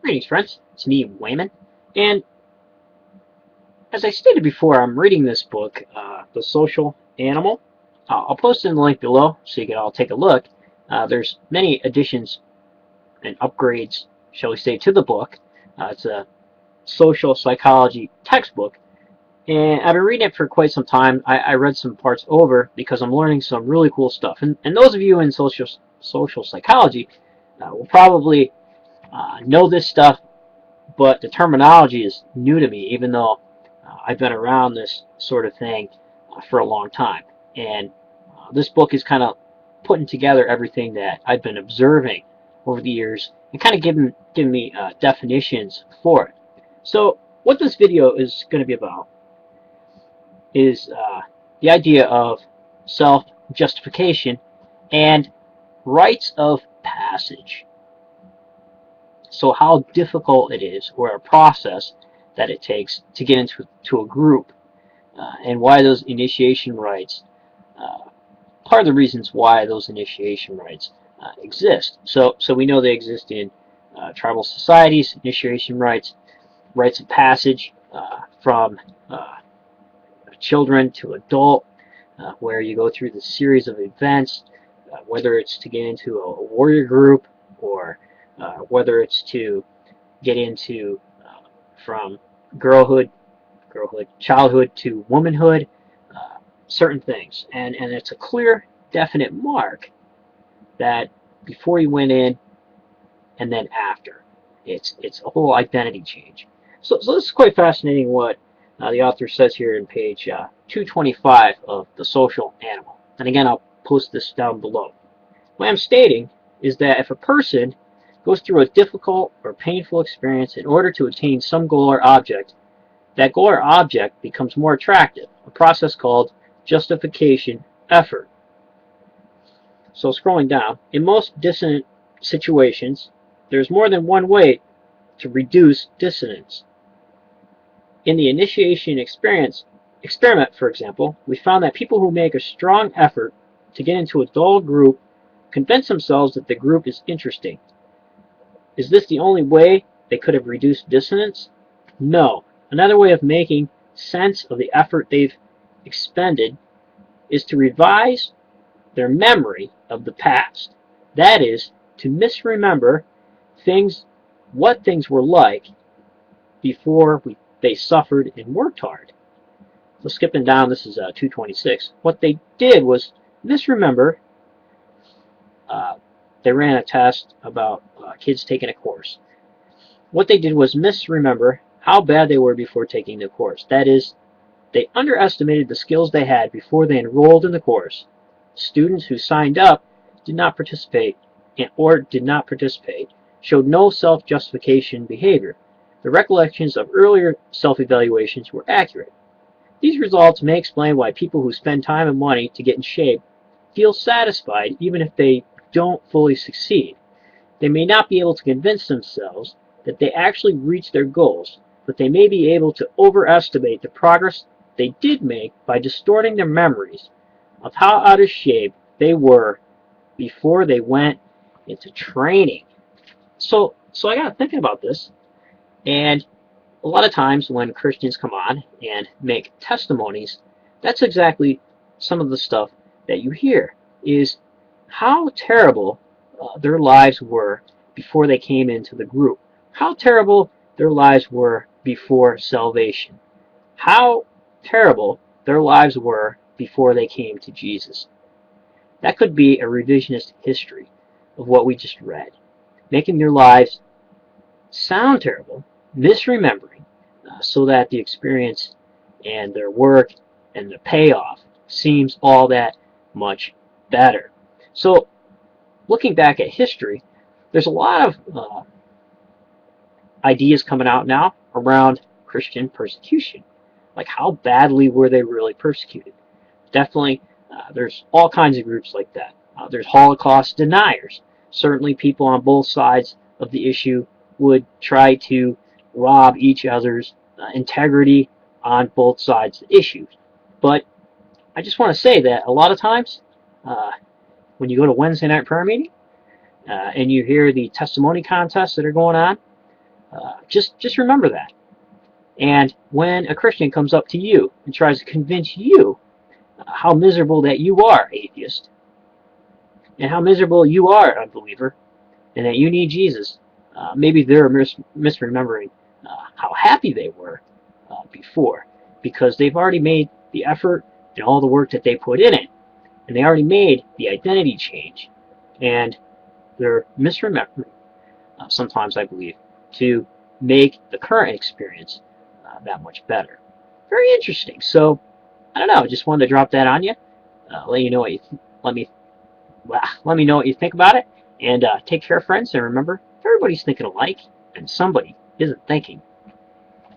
Greetings, friends. It's me, Wayman. And as I stated before, I'm reading this book, The Social Animal. I'll post in the link below so you can all take a look. There's many additions and upgrades, shall we say, to the book. It's a social psychology textbook, and I've been reading it for quite some time. I read some parts over because I'm learning some really cool stuff. And those of you in social psychology will probably know this stuff, but the terminology is new to me, even though I've been around this sort of thing for a long time. And this book is kind of putting together everything that I've been observing over the years and kind of giving me definitions for it. So what this video is going to be about is the idea of self-justification and rites of passage. So how difficult it is, or a process that it takes to get into a group, and why those initiation rites, part of the reasons why those initiation rites exist. So we know they exist in tribal societies, initiation rites, rites of passage from children to adult, where you go through this series of events, whether it's to get into a warrior group or whether it's to get into from childhood to womanhood, certain things. And it's a clear, definite mark that before you went in and then after. It's a whole identity change. So this is quite fascinating what the author says here in page 225 of The Social Animal. And again, I'll post this down below. What I'm stating is that if a person goes through a difficult or painful experience in order to attain some goal or object, that goal or object becomes more attractive, a process called justification effort. So scrolling down, in most dissonant situations, there's more than one way to reduce dissonance. In the initiation experiment, for example, we found that people who make a strong effort to get into a dull group convince themselves that the group is interesting. Is this the only way they could have reduced dissonance? No. Another way of making sense of the effort they've expended is to revise their memory of the past. That is, to misremember what things were like before they suffered and worked hard. So skipping down, this is 226. What they did was misremember. They ran a test about kids taking a course. What they did was misremember how bad they were before taking the course. That is, they underestimated the skills they had before they enrolled in the course. Students who signed up did not participate showed no self-justification behavior. The recollections of earlier self-evaluations were accurate. These results may explain why people who spend time and money to get in shape feel satisfied even if they don't fully succeed. They may not be able to convince themselves that they actually reached their goals, but they may be able to overestimate the progress they did make by distorting their memories of how out of shape they were before they went into training. So I got thinking about this, and a lot of times when Christians come on and make testimonies, that's exactly some of the stuff that you hear, is how terrible their lives were before they came into the group, how terrible their lives were before salvation, how terrible their lives were before they came to Jesus. That could be a revisionist history of what we just read, making their lives sound terrible, misremembering, so that the experience and their work and the payoff seems all that much better. So looking back at history, there's a lot of ideas coming out now around Christian persecution. Like, how badly were they really persecuted? Definitely, there's all kinds of groups like that. There's Holocaust deniers. Certainly people on both sides of the issue would try to rob each other's integrity on both sides of the issue. But I just want to say that a lot of times, when you go to Wednesday night prayer meeting and you hear the testimony contests that are going on, Just remember that. And when a Christian comes up to you and tries to convince you how miserable that you are, atheist, and how miserable you are, unbeliever, and that you need Jesus, maybe they're misremembering how happy they were before, because they've already made the effort and all the work that they put in it, and they already made the identity change, and they're misremembering, sometimes I believe, to make the current experience that much better. Very interesting. So I don't know. Just wanted to drop that on you. Let you know what you let me know what you think about it. And take care, friends. And remember, everybody's thinking alike, and somebody isn't thinking